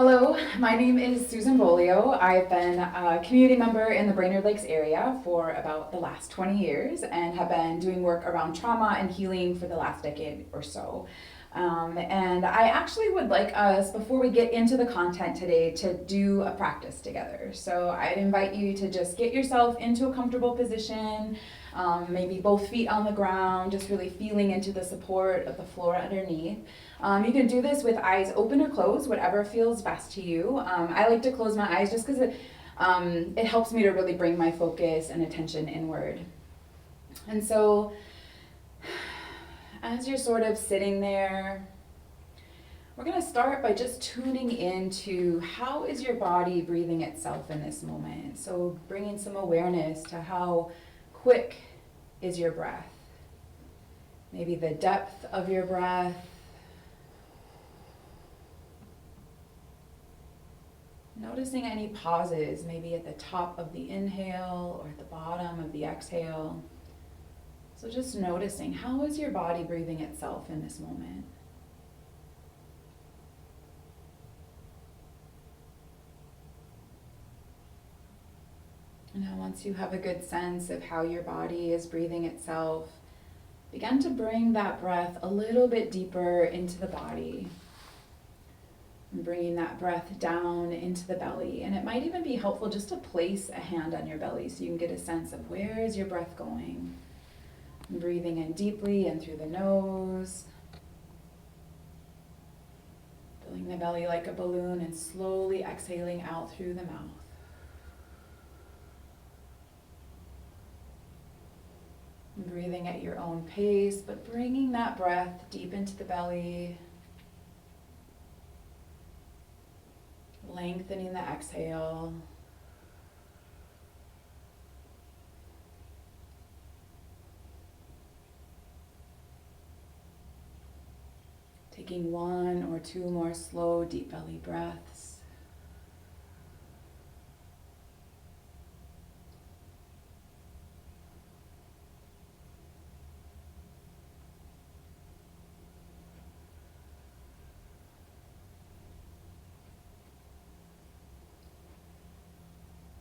Hello, my name is Susan Bolio. I've been a community member in the Brainerd Lakes area for about the last 20 years and have been doing work around trauma and healing for the last decade or so. And I actually would like us, before we get into the content today, to do a practice together. So I'd invite you to just get yourself into a comfortable position, maybe both feet on the ground, just really feeling into the support of the floor underneath. You can do this with eyes open or closed, whatever feels best to you. I like to close my eyes just because it helps me to really bring my focus and attention inward. And so, as you're sort of sitting there, we're going to start by just tuning into how is your body breathing itself in this moment. So bringing some awareness to how quick is your breath. Maybe the depth of your breath. Noticing any pauses, maybe at the top of the inhale or at the bottom of the exhale. So just noticing, how is your body breathing itself in this moment? And now once you have a good sense of how your body is breathing itself, begin to bring that breath a little bit deeper into the body. And bringing that breath down into the belly. And it might even be helpful just to place a hand on your belly so you can get a sense of where is your breath going. And breathing in deeply and through the nose. Filling the belly like a balloon and slowly exhaling out through the mouth. And breathing at your own pace, but bringing that breath deep into the belly. Lengthening the exhale. Taking one or two more slow, deep belly breaths.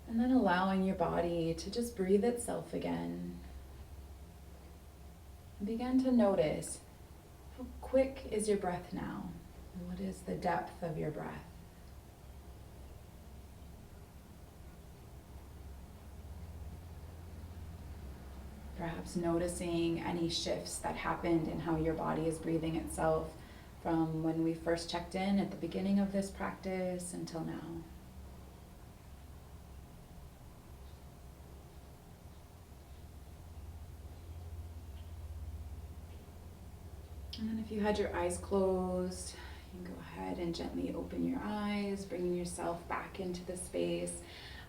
And then allowing your body to just breathe itself again. And begin to notice, how quick is your breath now? And what is the depth of your breath? Perhaps noticing any shifts that happened in how your body is breathing itself from when we first checked in at the beginning of this practice until now. And then if you had your eyes closed, you can go ahead and gently open your eyes, bringing yourself back into the space.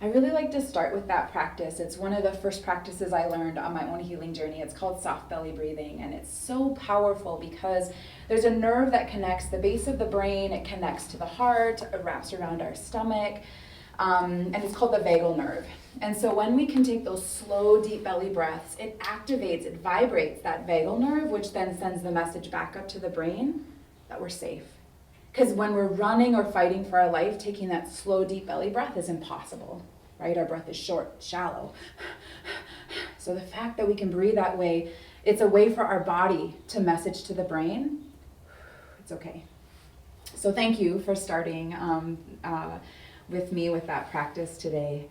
I really like to start with that practice. It's one of the first practices I learned on my own healing journey. It's called soft belly breathing, and it's so powerful because there's a nerve that connects the base of the brain, it connects to the heart, it wraps around our stomach, and it's called the vagal nerve. And so when we can take those slow, deep belly breaths, it activates, it vibrates that vagal nerve, which then sends the message back up to the brain that we're safe. Because when we're running or fighting for our life, taking that slow, deep belly breath is impossible, right? Our breath is short, shallow. So the fact that we can breathe that way, it's a way for our body to message to the brain, it's okay. So thank you for starting with me with that practice today.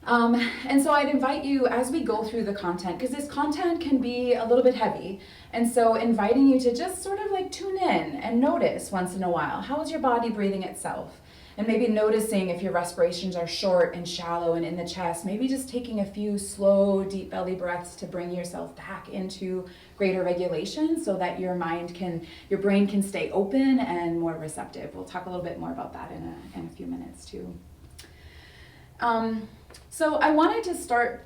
And so I'd invite you as we go through the content, because this content can be a little bit heavy, and so inviting you to just sort of like tune in and notice once in a while, how is your body breathing itself? And maybe noticing if your respirations are short and shallow and in the chest, maybe just taking a few slow, deep belly breaths to bring yourself back into greater regulation so that your brain can stay open and more receptive. We'll talk a little bit more about that in a few minutes too. So I wanted to start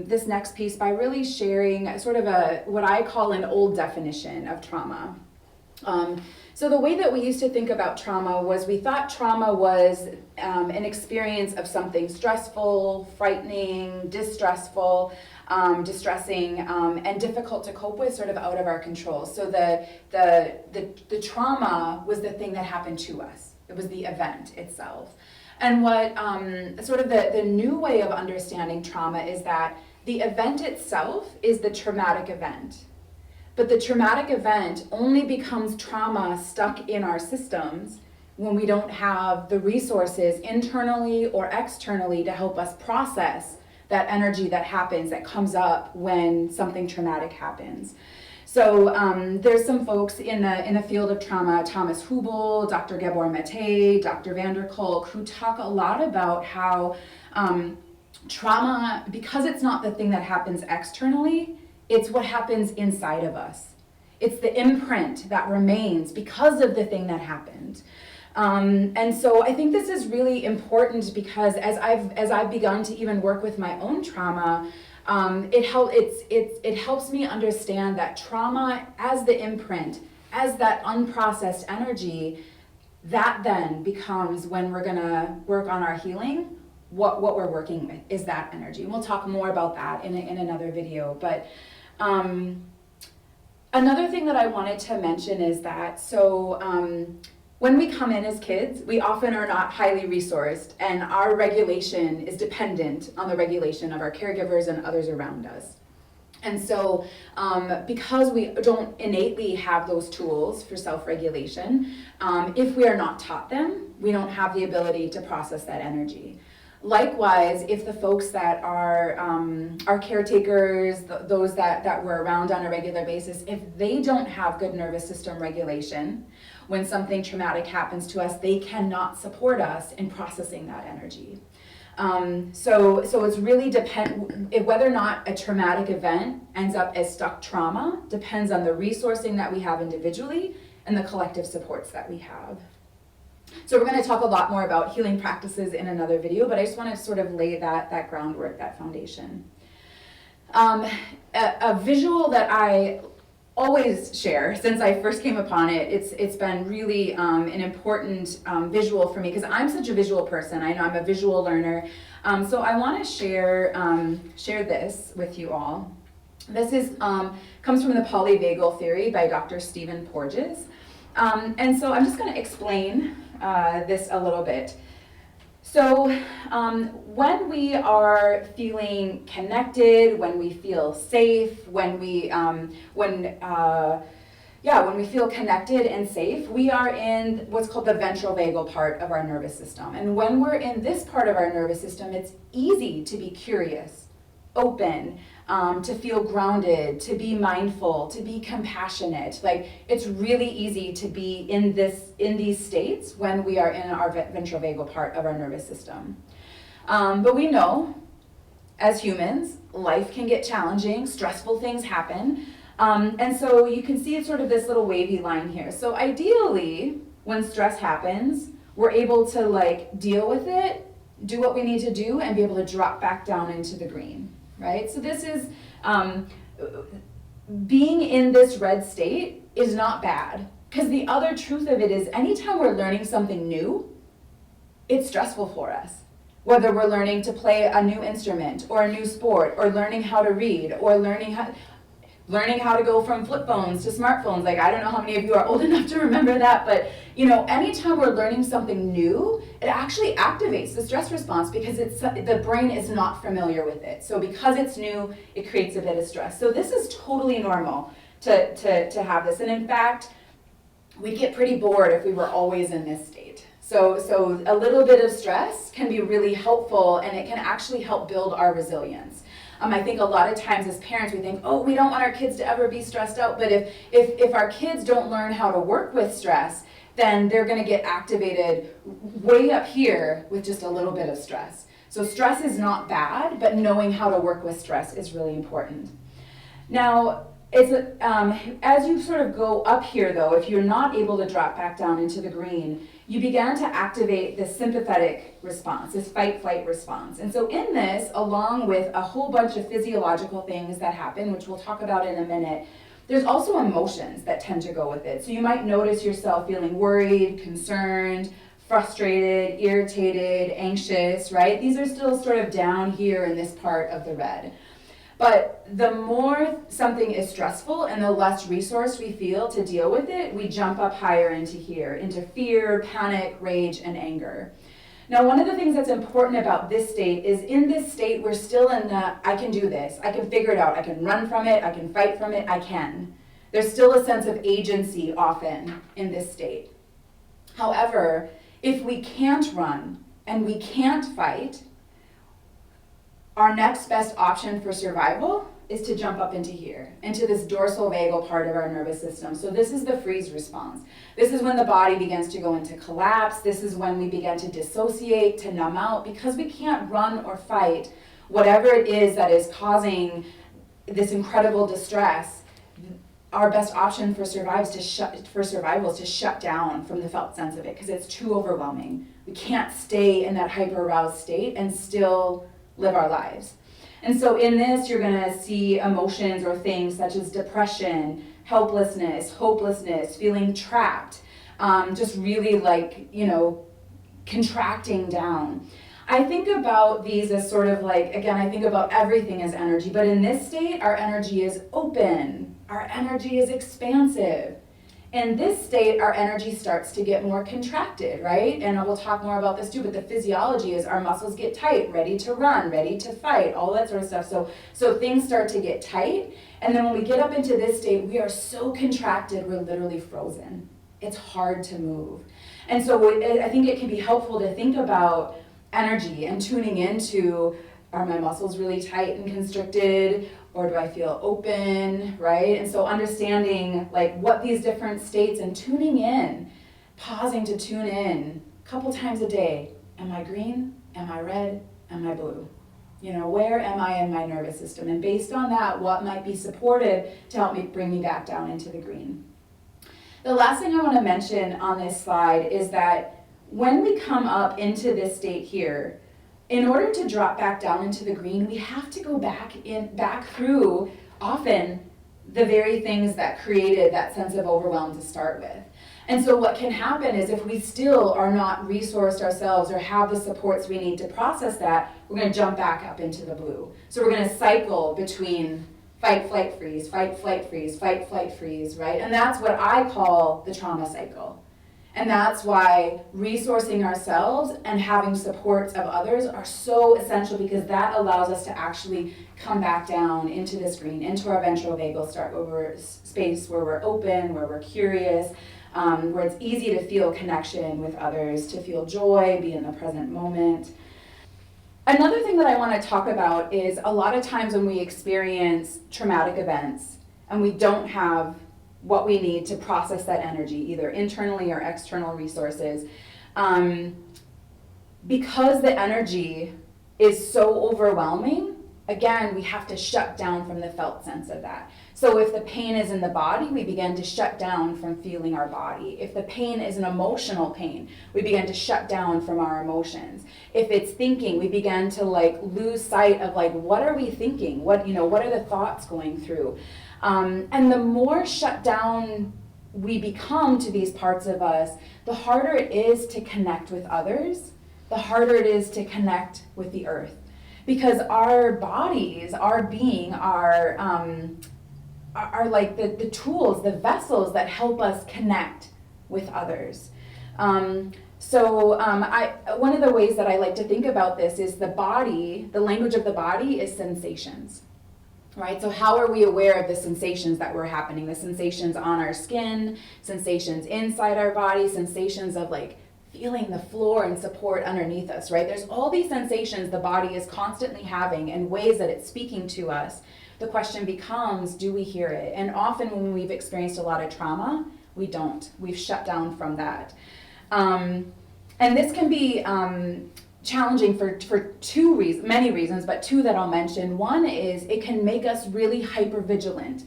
this next piece by really sharing sort of what I call an old definition of trauma. So the way that we used to think about trauma was we thought trauma was an experience of something stressful, frightening, distressing, and difficult to cope with, sort of out of our control. So the trauma was the thing that happened to us. It was the event itself. And what sort of the new way of understanding trauma is that the event itself is the traumatic event. But the traumatic event only becomes trauma stuck in our systems when we don't have the resources internally or externally to help us process that energy that happens, that comes up when something traumatic happens. So there's some folks in the field of trauma, Thomas Hübl, Dr. Gabor Mate, Dr. van der Kolk, who talk a lot about how trauma, because it's not the thing that happens externally, it's what happens inside of us. It's the imprint that remains because of the thing that happened. And so I think this is really important because as I've begun to even work with my own trauma, it helps me understand that trauma as the imprint, as that unprocessed energy, that then becomes, when we're gonna work on our healing, what we're working with is that energy. And we'll talk more about that in another video. But another thing that I wanted to mention is that, when we come in as kids, we often are not highly resourced, and our regulation is dependent on the regulation of our caregivers and others around us. And so because we don't innately have those tools for self-regulation, if we are not taught them, we don't have the ability to process that energy. Likewise, if the folks that are our caretakers, those that we're around on a regular basis, if they don't have good nervous system regulation, when something traumatic happens to us, they cannot support us in processing that energy. So it's really whether or not a traumatic event ends up as stuck trauma depends on the resourcing that we have individually and the collective supports that we have. So we're going to talk a lot more about healing practices in another video, but I just want to sort of lay that groundwork, that foundation. A visual that I always share since I first came upon it, it's been really an important visual for me because I'm such a visual person. I know I'm a visual learner. So I want to share this with you all. This comes from the polyvagal theory by Dr. Stephen Porges. And so I'm just going to explain this a little bit. So when we are feeling connected, when we feel safe, when we feel connected and safe, we are in what's called the ventral vagal part of our nervous system. And when we're in this part of our nervous system, it's easy to be curious, open, to feel grounded, to be mindful, to be compassionate. Like, it's really easy to be in these states when we are in our ventral vagal part of our nervous system. But we know, as humans, life can get challenging, stressful things happen. And so you can see it's sort of this little wavy line here. So ideally, when stress happens, we're able to deal with it, do what we need to do, and be able to drop back down into the green. Right? So this is, being in this red state is not bad. Because the other truth of it is anytime we're learning something new, it's stressful for us. Whether we're learning to play a new instrument or a new sport or learning how to read or learning how to go from flip phones to smartphones. Like, I don't know how many of you are old enough to remember that, but anytime we're learning something new, it actually activates the stress response because the brain is not familiar with it. So because it's new, it creates a bit of stress. So this is totally normal to have this. And in fact, we'd get pretty bored if we were always in this state. So a little bit of stress can be really helpful, and it can actually help build our resilience. I think a lot of times as parents we think, oh, we don't want our kids to ever be stressed out, but if our kids don't learn how to work with stress, then they're going to get activated way up here with just a little bit of stress. So stress is not bad, but knowing how to work with stress is really important. Now, as you sort of go up here though, if you're not able to drop back down into the green, you began to activate the sympathetic response, this fight-flight response. And so in this, along with a whole bunch of physiological things that happen, which we'll talk about in a minute, there's also emotions that tend to go with it. So you might notice yourself feeling worried, concerned, frustrated, irritated, anxious, right? These are still sort of down here in this part of the red. But the more something is stressful and the less resource we feel to deal with it, we jump up higher into here, into fear, panic, rage, and anger. Now, one of the things that's important about this state is in this state, we're still in the, I can do this, I can figure it out, I can run from it, I can fight from it, I can. There's still a sense of agency often in this state. However, if we can't run and we can't fight, our next best option for survival is to jump up into here, into this dorsal vagal part of our nervous system. So this is the freeze response. This is when the body begins to go into collapse. This is when we begin to dissociate, to numb out, because we can't run or fight whatever it is that is causing this incredible distress. Our best option for survival is to shut down from the felt sense of it, because it's too overwhelming. We can't stay in that hyper-aroused state and still live our lives. And so in this, you're going to see emotions or things such as depression, helplessness, hopelessness, feeling trapped, just really like, contracting down. I think about these as sort of like, again, I think about everything as energy, but in this state, our energy is open, our energy is expansive. In this state, our energy starts to get more contracted, right? And we'll talk more about this too, but the physiology is our muscles get tight, ready to run, ready to fight, all that sort of stuff. So things start to get tight. And then when we get up into this state, we are so contracted, we're literally frozen. It's hard to move. And so I think it can be helpful to think about energy and tuning into, are my muscles really tight and constricted? Or do I feel open, right? And so understanding like what these different states and tuning in, pausing to tune in a couple times a day. Am I green? Am I red? Am I blue? Where am I in my nervous system? And based on that, what might be supportive to help me bring me back down into the green? The last thing I want to mention on this slide is that when we come up into this state here, in order to drop back down into the green, we have to go back through often the very things that created that sense of overwhelm to start with. And so what can happen is if we still are not resourced ourselves or have the supports we need to process that, we're going to jump back up into the blue. So we're going to cycle between fight, flight, freeze, fight, flight, freeze, fight, flight, freeze, right? And that's what I call the trauma cycle. And that's why resourcing ourselves and having supports of others are so essential, because that allows us to actually come back down into this green, into our ventral vagal space where we're open, where we're curious, where it's easy to feel connection with others, to feel joy, be in the present moment. Another thing that I want to talk about is a lot of times when we experience traumatic events and we don't have what we need to process that energy, either internally or external resources. Because the energy is so overwhelming, again, we have to shut down from the felt sense of that. So if the pain is in the body, we begin to shut down from feeling our body. If the pain is an emotional pain, we begin to shut down from our emotions. If it's thinking, we begin to lose sight of what are we thinking? What are the thoughts going through? And the more shut down we become to these parts of us, the harder it is to connect with others, the harder it is to connect with the earth. Because our bodies, our being, are like the tools, the vessels that help us connect with others. One of the ways that I like to think about this is the body, the language of the body is sensations. Right? So how are we aware of the sensations that were happening? The sensations on our skin, sensations inside our body, sensations of feeling the floor and support underneath us, right? There's all these sensations the body is constantly having and ways that it's speaking to us. The question becomes, do we hear it? And often when we've experienced a lot of trauma, we don't. We've shut down from that. And this can be challenging for two reasons, many reasons, but two that I'll mention. One is it can make us really hyper-vigilant,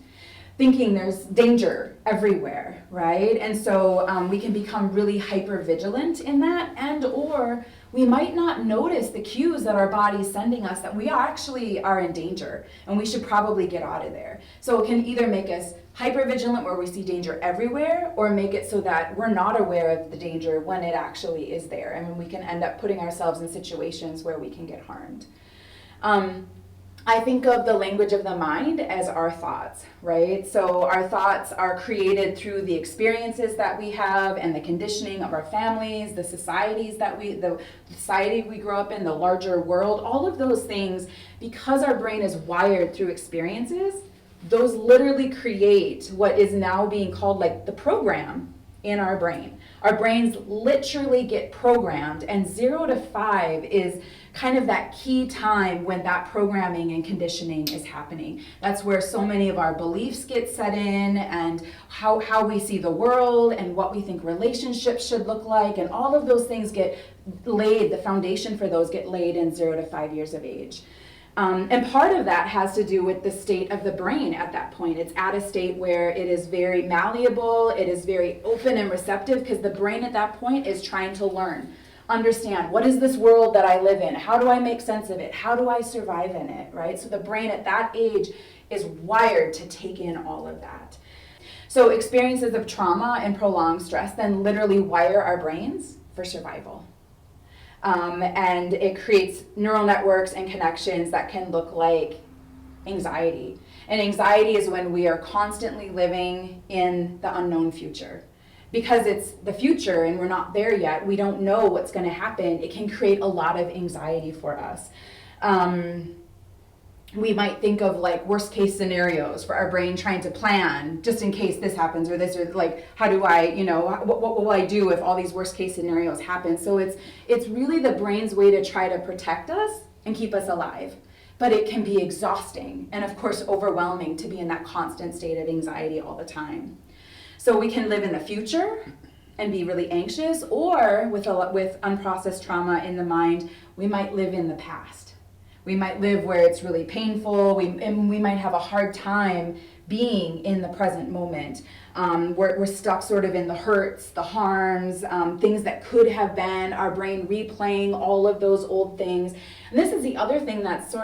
thinking there's danger everywhere, right? And so we can become really hyper-vigilant in that, and or we might not notice the cues that our body's sending us that we actually are in danger and we should probably get out of there. So it can either make us hyper-vigilant where we see danger everywhere, or make it so that we're not aware of the danger when it actually is there, and we can end up putting ourselves in situations where we can get harmed. I think of the language of the mind as our thoughts, right? So our thoughts are created through the experiences that we have and the conditioning of our families, the society we grow up in, the larger world, all of those things, because our brain is wired through experiences, those literally create what is now being called like the program in our brain. Our brains literally get programmed, and 0 to 5 is kind of that key time when that programming and conditioning is happening. That's where so many of our beliefs get set in, and how we see the world and what we think relationships should look like, and all of those things get laid, the foundation for those get laid in 0 to 5 years of age. And part of that has to do with the state of the brain at that point. It's at a state where it is very malleable, it is very open and receptive, because the brain at that point is trying to learn, understand, what is this world that I live in? How do I make sense of it? How do I survive in it, right? So the brain at that age is wired to take in all of that. So experiences of trauma and prolonged stress then literally wire our brains for survival. And it creates neural networks and connections that can look like anxiety. And anxiety is when we are constantly living in the unknown future. Because it's the future and we're not there yet, we don't know what's going to happen, it can create a lot of anxiety for us. We might think of like worst case scenarios for our brain, trying to plan just in case this happens or this, or like, how do I, what will I do if all these worst case scenarios happen? So it's really the brain's way to try to protect us and keep us alive. But it can be exhausting and of course overwhelming to be in that constant state of anxiety all the time. So we can live in the future and be really anxious, or with unprocessed trauma in the mind, we might live in the past. We might live where it's really painful, and we might have a hard time being in the present moment. We're stuck sort of in the hurts, the harms, things that could have been, our brain replaying all of those old things. And this is the other thing that's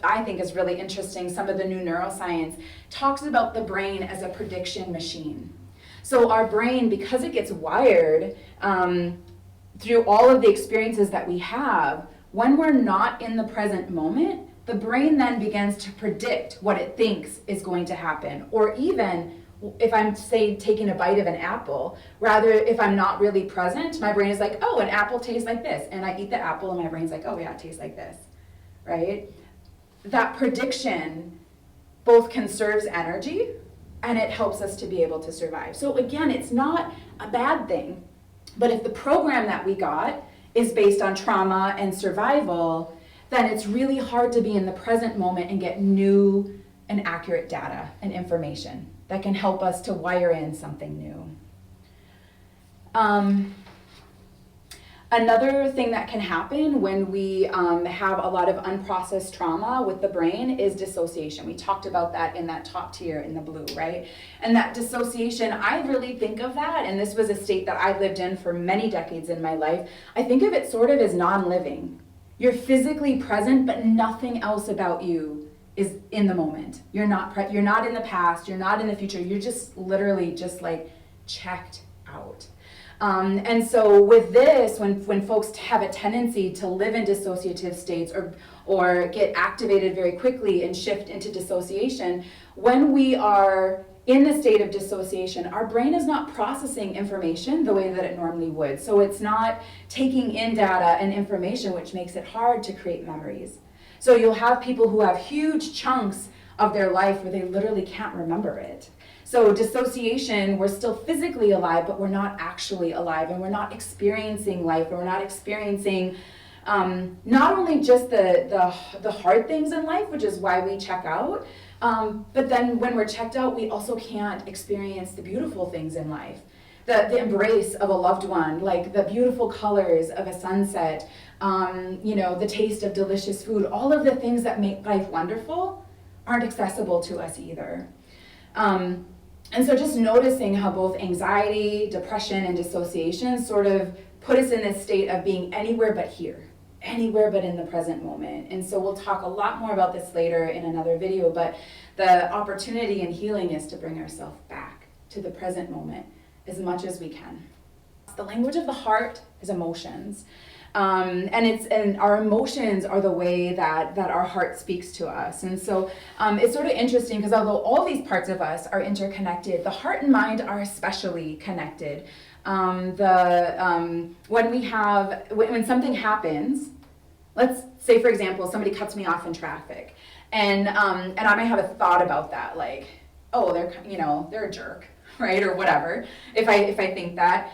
I think is really interesting. Some of the new neuroscience talks about the brain as a prediction machine. So our brain, because it gets wired through all of the experiences that we have, when we're not in the present moment, the brain then begins to predict what it thinks is going to happen. Or even if I'm, say, taking a bite of an apple, rather if I'm not really present, my brain is like, oh, an apple tastes like this. And I eat the apple and my brain's like, oh yeah, it tastes like this, right? That prediction both conserves energy and it helps us to be able to survive. So again, it's not a bad thing, but if the program that we got is based on trauma and survival, then it's really hard to be in the present moment and get new and accurate data and information that can help us to wire in something new. Another thing that can happen when we have a lot of unprocessed trauma with the brain is dissociation. We talked about that in that top tier in the blue, right? And that dissociation, I really think of that, and this was a state that I lived in for many decades in my life, I think of it sort of as non-living. You're physically present, but nothing else about you is in the moment. You're not in the past, you're not in the future, you're just literally just like checked out. And so with this, when folks have a tendency to live in dissociative states or get activated very quickly and shift into dissociation, when we are in the state of dissociation, our brain is not processing information the way that it normally would. So it's not taking in data and information, which makes it hard to create memories. So you'll have people who have huge chunks of their life where they literally can't remember it. So dissociation, we're still physically alive, but we're not actually alive, and we're not experiencing life, and we're not experiencing not only just the hard things in life, which is why we check out, but then when we're checked out, we also can't experience the beautiful things in life. The embrace of a loved one, like the beautiful colors of a sunset, the taste of delicious food, all of the things that make life wonderful aren't accessible to us either. And so just noticing how both anxiety, depression, and dissociation sort of put us in this state of being anywhere but here, anywhere but in the present moment. And so we'll talk a lot more about this later in another video, but the opportunity in healing is to bring ourselves back to the present moment as much as we can. The language of the heart is emotions. And our emotions are the way that our heart speaks to us. And so it's sort of interesting because although all these parts of us are interconnected, the heart and mind are especially connected. When something happens, let's say, for example, somebody cuts me off in traffic, and I might have a thought about that, like, oh, they're a jerk, right, or whatever. If I think that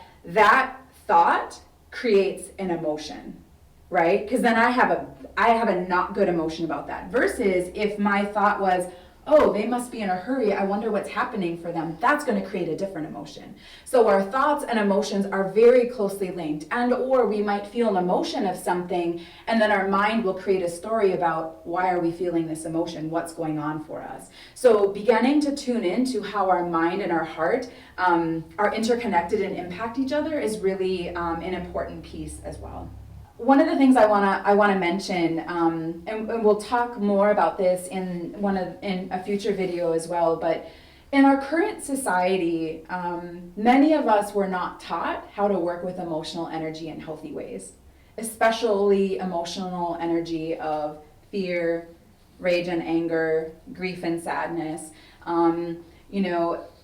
thought creates an emotion, right? Because then I have a not good emotion about that. Versus if my thought was, oh, they must be in a hurry, I wonder what's happening for them, that's going to create a different emotion. So our thoughts and emotions are very closely linked. And or we might feel an emotion of something, and then our mind will create a story about why are we feeling this emotion, what's going on for us. So beginning to tune into how our mind and our heart are interconnected and impact each other is really an important piece as well. One of the things I wanna mention, and we'll talk more about this in a future video as well, but in our current society, many of us were not taught how to work with emotional energy in healthy ways, especially emotional energy of fear, rage and anger, grief and sadness.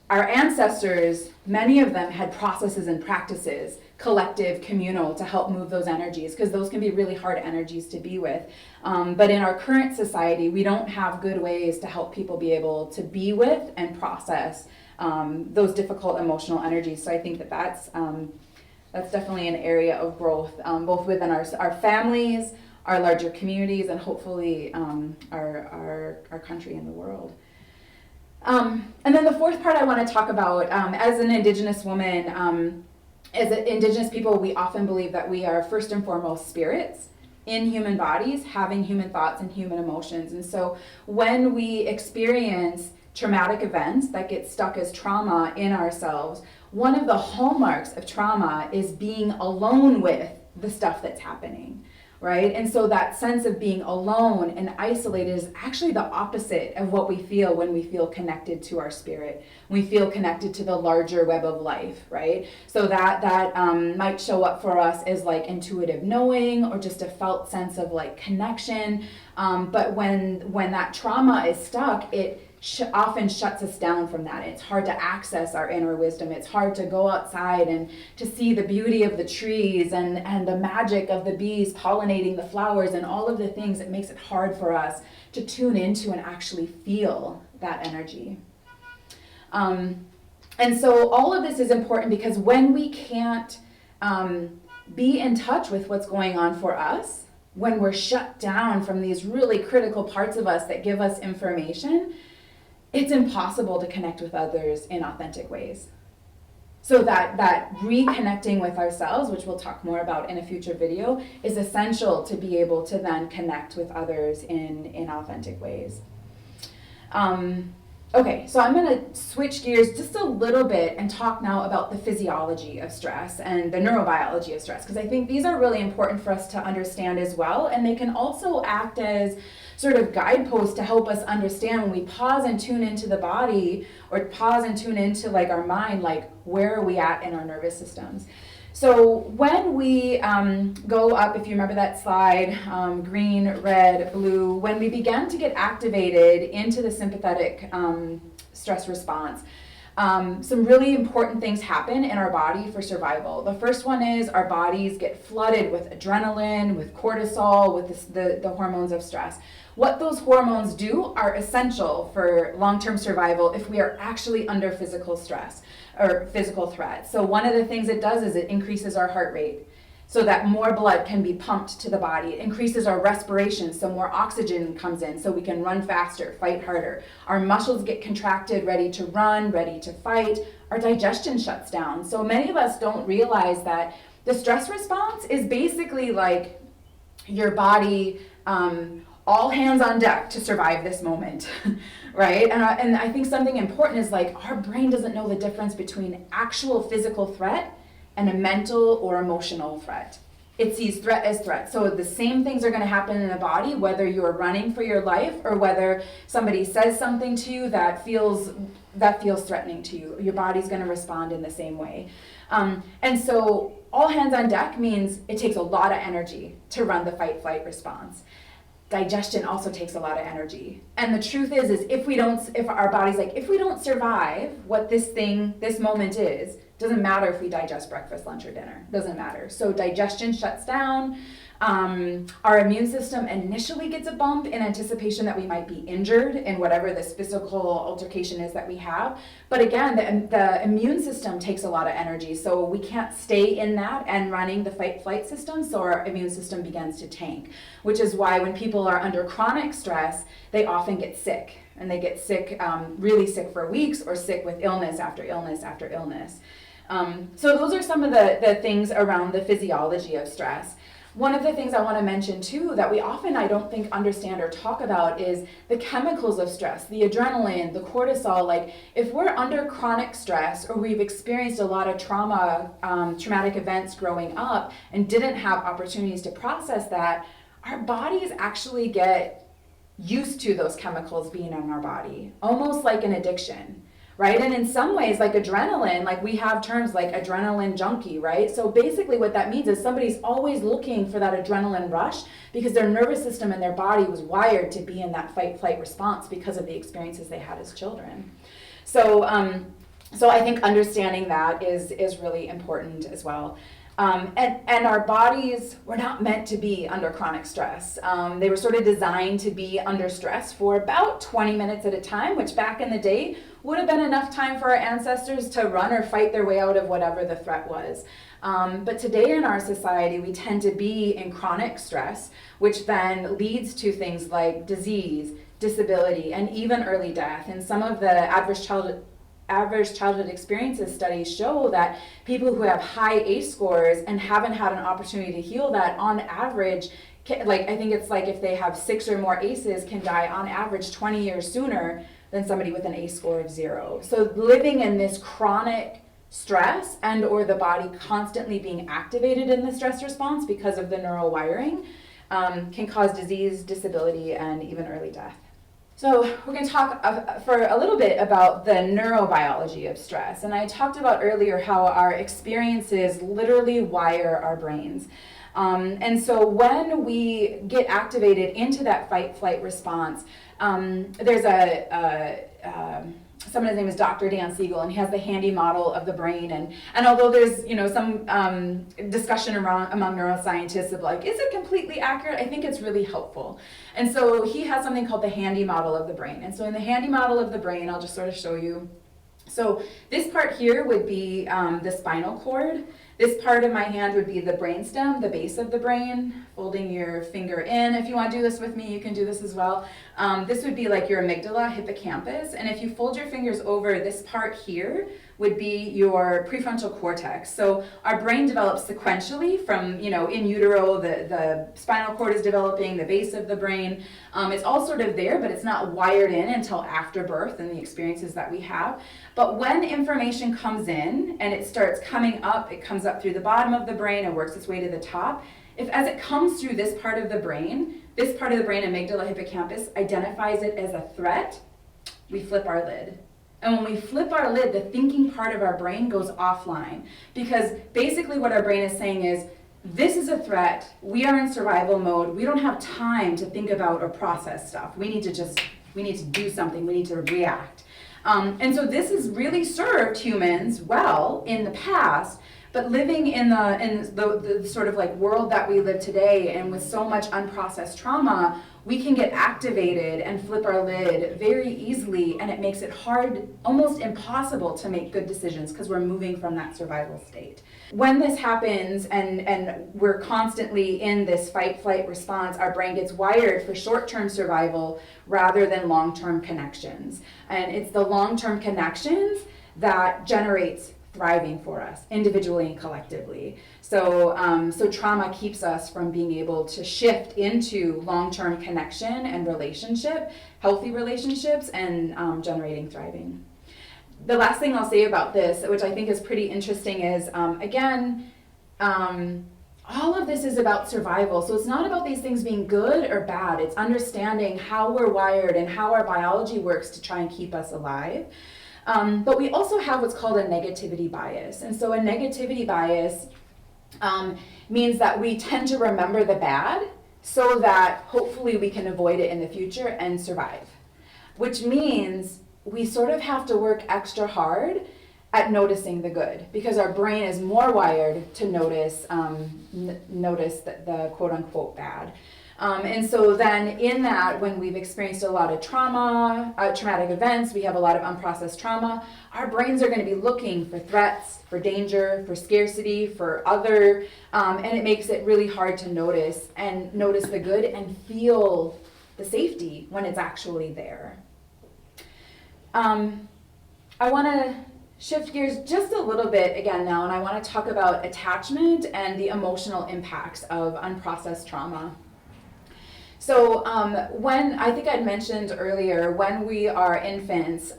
Our ancestors, many of them had processes and practices, collective, communal, to help move those energies, because those can be really hard energies to be with. But in our current society, we don't have good ways to help people be able to be with and process those difficult emotional energies. So I think that's definitely an area of growth, both within our families, our larger communities, and hopefully our country and the world. And then the fourth part I want to talk about, as an Indigenous woman, as Indigenous people, we often believe that we are first and foremost spirits in human bodies, having human thoughts and human emotions. And so when we experience traumatic events that get stuck as trauma in ourselves, one of the hallmarks of trauma is being alone with the stuff that's happening. Right? And so that sense of being alone and isolated is actually the opposite of what we feel when we feel connected to our spirit. We feel connected to the larger web of life, right? So that might show up for us as like intuitive knowing or just a felt sense of like connection. But when that trauma is stuck, it often shuts us down from that. It's hard to access our inner wisdom. It's hard to go outside and to see the beauty of the trees and the magic of the bees pollinating the flowers and all of the things. It makes it hard for us to tune into and actually feel that energy. And so all of this is important because when we can't be in touch with what's going on for us, when we're shut down from these really critical parts of us that give us information, it's impossible to connect with others in authentic ways. So that reconnecting with ourselves, which we'll talk more about in a future video, is essential to be able to then connect with others in authentic ways. Okay, so I'm going to switch gears just a little bit and talk now about the physiology of stress and the neurobiology of stress, because I think these are really important for us to understand as well, and they can also act as sort of guideposts to help us understand when we pause and tune into the body or pause and tune into like our mind, like where are we at in our nervous systems. So when we go up, if you remember that slide, green, red, blue, when we begin to get activated into the sympathetic stress response, some really important things happen in our body for survival. The first one is our bodies get flooded with adrenaline, with cortisol, with the hormones of stress. What those hormones do are essential for long-term survival if we are actually under physical stress or physical threat. So one of the things it does is it increases our heart rate so that more blood can be pumped to the body. It increases our respiration so more oxygen comes in so we can run faster, fight harder. Our muscles get contracted, ready to run, ready to fight. Our digestion shuts down. So many of us don't realize that the stress response is basically like your body all hands on deck to survive this moment, right? And I think something important is like our brain doesn't know the difference between actual physical threat and a mental or emotional threat. it sees threat as threat. So the same things are going to happen in the body, whether you're running for your life or whether somebody says something to you that feels threatening to you. Your body's going to respond in the same way. And so all hands on deck means it takes a lot of energy to run the fight-flight response. Digestion also takes a lot of energy. And the truth is if our body's like, if we don't survive what this moment is, doesn't matter if we digest breakfast, lunch, or dinner. Doesn't matter. So digestion shuts down. Our immune system initially gets a bump in anticipation that we might be injured in whatever this physical altercation is that we have. But again, the immune system takes a lot of energy. So we can't stay in that and running the fight-flight system. So our immune system begins to tank, which is why when people are under chronic stress, they often get sick. And they get sick, really sick for weeks, or sick with illness after illness after illness. So those are some of the things around the physiology of stress. One of the things I want to mention too that we often, I don't think, understand or talk about is the chemicals of stress, the adrenaline, the cortisol. Like if we're under chronic stress or we've experienced a lot of traumatic events growing up and didn't have opportunities to process that, our bodies actually get used to those chemicals being in our body, almost like an addiction. Right? And in some ways, like adrenaline, like we have terms like adrenaline junkie, right? So basically what that means is somebody's always looking for that adrenaline rush because their nervous system and their body was wired to be in that fight-flight response because of the experiences they had as children. So I think understanding that is really important as well. And our bodies were not meant to be under chronic stress. They were sort of designed to be under stress for about 20 minutes at a time, which back in the day would have been enough time for our ancestors to run or fight their way out of whatever the threat was. But today in our society, we tend to be in chronic stress, which then leads to things like disease, disability, and even early death. And some of the average childhood experiences studies show that people who have high ACE scores and haven't had an opportunity to heal that, on average, I think it's like if they have 6 or more ACEs, can die on average 20 years sooner than somebody with an ACE score of 0. So living in this chronic stress and or the body constantly being activated in the stress response because of the neural wiring can cause disease, disability, and even early death. So we're going to talk for a little bit about the neurobiology of stress. And I talked about earlier how our experiences literally wire our brains. And so when we get activated into that fight-flight response, there's someone's name is Dr. Dan Siegel, and he has the handy model of the brain. And although there's some discussion among neuroscientists of like, is it completely accurate? I think it's really helpful. And so he has something called the handy model of the brain. And so in the handy model of the brain, I'll just sort of show you. So this part here would be the spinal cord. This part of my hand would be the brainstem, the base of the brain, folding your finger in. If you want to do this with me, you can do this as well. This would be like your amygdala, hippocampus. And if you fold your fingers over, this part here would be your prefrontal cortex. So our brain develops sequentially from, in utero, the spinal cord is developing, the base of the brain. It's all sort of there, but it's not wired in until after birth and the experiences that we have. But when information comes in and it starts coming up, it comes up through the bottom of the brain and works its way to the top. As it comes through this part of the brain, amygdala, hippocampus, identifies it as a threat, we flip our lid. And when we flip our lid, the thinking part of our brain goes offline. Because basically what our brain is saying is, this is a threat, we are in survival mode, we don't have time to think about or process stuff. We need to do something, we need to react. And so this has really served humans well in the past, but living in the sort of like world that we live today and with so much unprocessed trauma, we can get activated and flip our lid very easily, and it makes it hard, almost impossible to make good decisions because we're moving from that survival state. When this happens and we're constantly in this fight-flight response, our brain gets wired for short-term survival rather than long-term connections. And it's the long-term connections that generates thriving for us, individually and collectively. So trauma keeps us from being able to shift into long-term connection and relationship, healthy relationships, and generating thriving. The last thing I'll say about this, which I think is pretty interesting, is all of this is about survival. So it's not about these things being good or bad. It's understanding how we're wired and how our biology works to try and keep us alive. But we also have what's called a negativity bias. And so a negativity bias means that we tend to remember the bad so that hopefully we can avoid it in the future and survive. Which means we sort of have to work extra hard at noticing the good, because our brain is more wired to notice the quote unquote bad. And so then in that, when we've experienced a lot of trauma, traumatic events, we have a lot of unprocessed trauma, our brains are going to be looking for threats, for danger, for scarcity, for other, and it makes it really hard to notice the good and feel the safety when it's actually there. I want to shift gears just a little bit again now, and I want to talk about attachment and the emotional impacts of unprocessed trauma. So when, I think I'd mentioned earlier, when we are infants,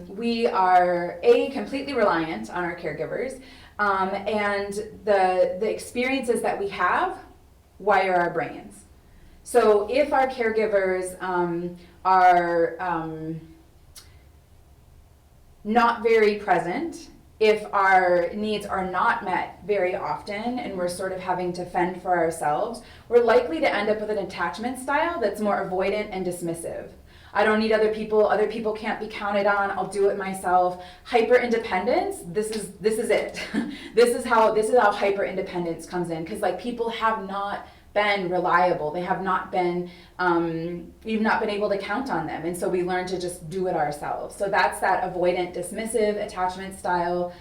we are completely reliant on our caregivers, and the experiences that we have wire our brains. So if our caregivers are not very present, if our needs are not met very often and we're sort of having to fend for ourselves, we're likely to end up with an attachment style that's more avoidant and dismissive. I don't need other people can't be counted on, I'll do it myself. Hyper independence, this is it. this is how hyper independence comes in, because like people have not been reliable. They have not been, we've not been able to count on them. And so we learn to just do it ourselves. So that's that avoidant, dismissive attachment style.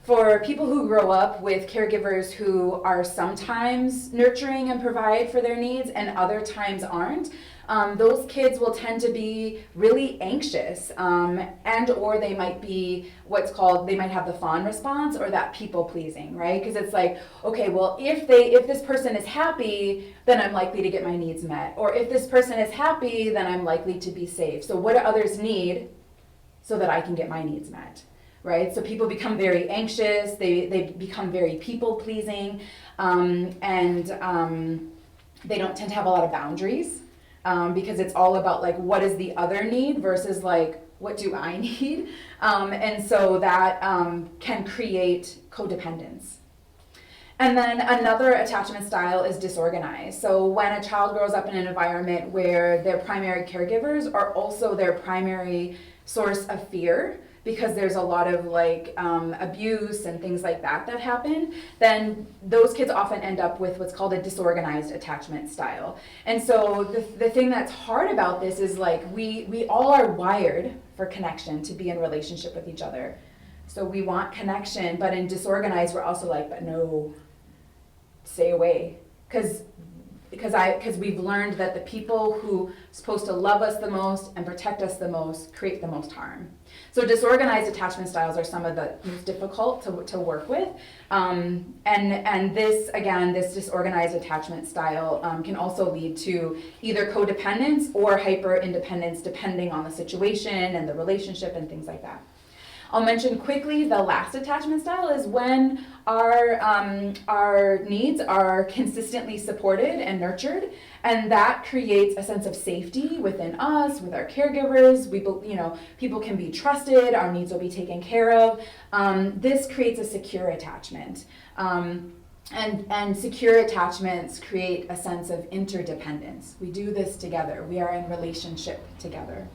For people who grow up with caregivers who are sometimes nurturing and provide for their needs and other times aren't, those kids will tend to be really anxious, and or they might be they might have the fawn response or that people pleasing, right? Because it's like, okay, well, if this person is happy, then I'm likely to get my needs met. Or if this person is happy, then I'm likely to be safe. So what do others need so that I can get my needs met? Right? So people become very anxious, they become very people pleasing, and they don't tend to have a lot of boundaries. Because it's all about like what is the other need versus like what do I need, and so that can create codependence. And then another attachment style is disorganized. So when a child grows up in an environment where their primary caregivers are also their primary source of fear, because there's a lot of like abuse and things like that happen, then those kids often end up with what's called a disorganized attachment style. And so the thing that's hard about this is like we all are wired for connection, to be in relationship with each other. So we want connection, but in disorganized we're also like, but no, stay away. Because we've learned that the people who are supposed to love us the most and protect us the most create the most harm. So disorganized attachment styles are some of the most difficult to work with. And this disorganized attachment style can also lead to either codependence or hyper independence, depending on the situation and the relationship and things like that. I'll mention quickly the last attachment style is when our needs are consistently supported and nurtured, and that creates a sense of safety within us, with our caregivers. People can be trusted, our needs will be taken care of. This creates a secure attachment. And secure attachments create a sense of interdependence. We do this together. We are in relationship together.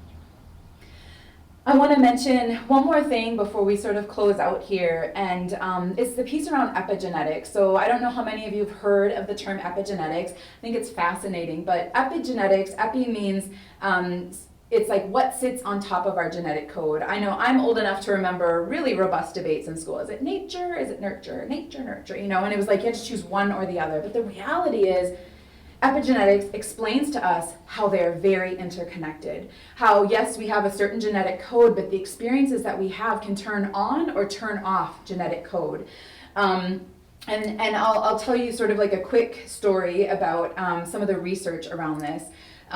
I want to mention one more thing before we sort of close out here, and it's the piece around epigenetics. So I don't know how many of you have heard of the term epigenetics. I think it's fascinating, but epigenetics, epi means it's like what sits on top of our genetic code. I know I'm old enough to remember really robust debates in school. Is it nature? Is it nurture? Nature, nurture, and it was like you had to choose one or the other. But the reality is, epigenetics explains to us how they're very interconnected. How, yes, we have a certain genetic code, but the experiences that we have can turn on or turn off genetic code. And I'll tell you sort of like a quick story about some of the research around this.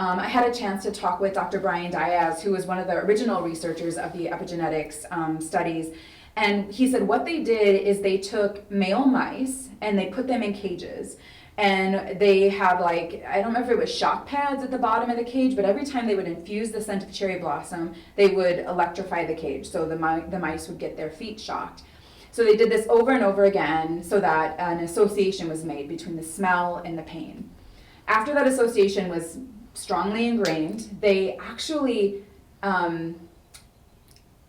I had a chance to talk with Dr. Brian Diaz, who was one of the original researchers of the epigenetics studies. And he said what they did is they took male mice and they put them in cages. And they have like, I don't remember if it was shock pads at the bottom of the cage, but every time they would infuse the scent of cherry blossom, they would electrify the cage. So the mice would get their feet shocked. So they did this over and over again so that an association was made between the smell and the pain. After that association was strongly ingrained, they actually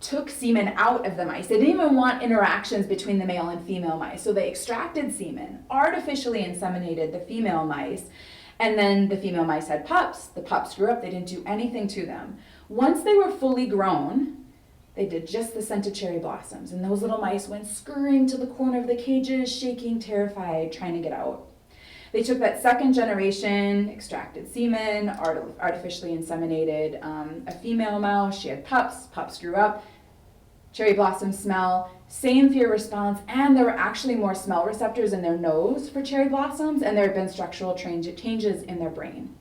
took semen out of the mice. They didn't even want interactions between the male and female mice. So they extracted semen, artificially inseminated the female mice, and then the female mice had pups. The pups grew up, they didn't do anything to them. Once they were fully grown, they did just the scented cherry blossoms, and those little mice went scurrying to the corner of the cages, shaking, terrified, trying to get out. They took that second generation, extracted semen, artificially inseminated a female mouse. She had pups, pups grew up, cherry blossom smell, same fear response, and there were actually more smell receptors in their nose for cherry blossoms, and there had been structural changes in their brain.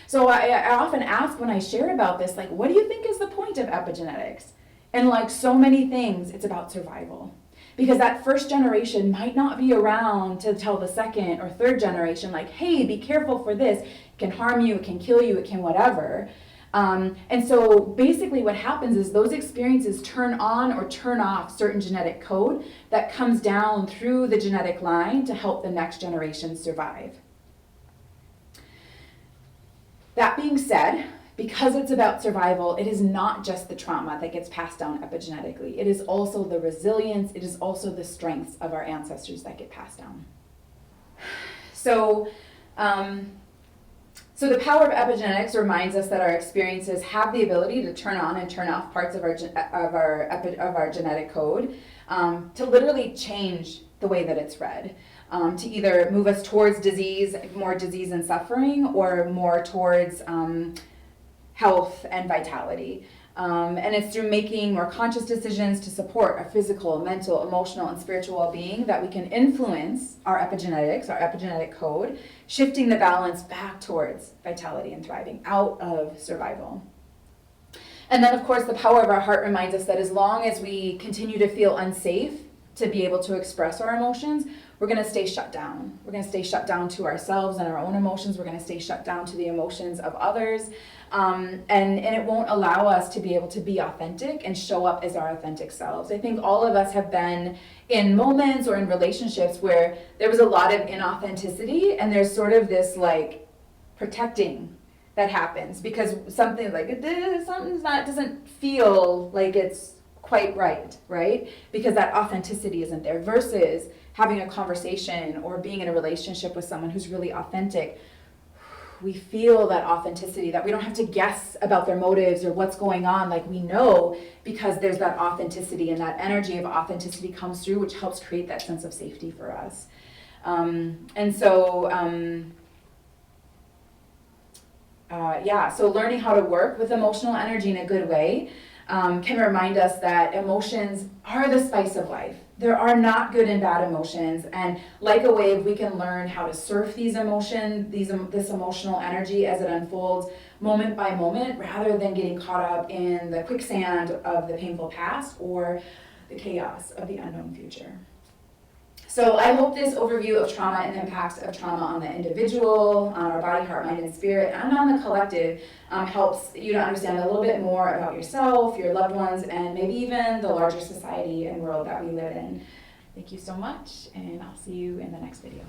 So I often ask when I share about this, like, what do you think is the point of epigenetics? And like so many things, it's about survival. Because that first generation might not be around to tell the second or third generation, like, hey, be careful for this. It can harm you, it can kill you, it can whatever. And so basically what happens is those experiences turn on or turn off certain genetic code that comes down through the genetic line to help the next generation survive. That being said, because it's about survival, it is not just the trauma that gets passed down epigenetically. It is also the resilience, it is also the strengths of our ancestors that get passed down. So the power of epigenetics reminds us that our experiences have the ability to turn on and turn off parts of our genetic code, to literally change the way that it's read. To either move us towards disease, more disease and suffering, or more towards health and vitality. And it's through making more conscious decisions to support our physical, mental, emotional, and spiritual well-being that we can influence our epigenetics, our epigenetic code, shifting the balance back towards vitality and thriving, out of survival. And then, of course, the power of our heart reminds us that as long as we continue to feel unsafe to be able to express our emotions, we're going to stay shut down. We're going to stay shut down to ourselves and our own emotions. We're going to stay shut down to the emotions of others. And it won't allow us to be able to be authentic and show up as our authentic selves. I think all of us have been in moments or in relationships where there was a lot of inauthenticity, and there's sort of this like protecting that happens because something like something's not doesn't feel like it's quite right? Because that authenticity isn't there, versus having a conversation or being in a relationship with someone who's really authentic. We feel that authenticity, that we don't have to guess about their motives or what's going on. Like, we know because there's that authenticity, and that energy of authenticity comes through, which helps create that sense of safety for us. So learning how to work with emotional energy in a good way can remind us that emotions are the spice of life. There are not good and bad emotions, and like a wave, we can learn how to surf these emotions, this emotional energy as it unfolds moment by moment, rather than getting caught up in the quicksand of the painful past or the chaos of the unknown future. So I hope this overview of trauma and the impacts of trauma on the individual, on our body, heart, mind, and spirit, and on the collective helps you to understand a little bit more about yourself, your loved ones, and maybe even the larger society and world that we live in. Thank you so much, and I'll see you in the next video.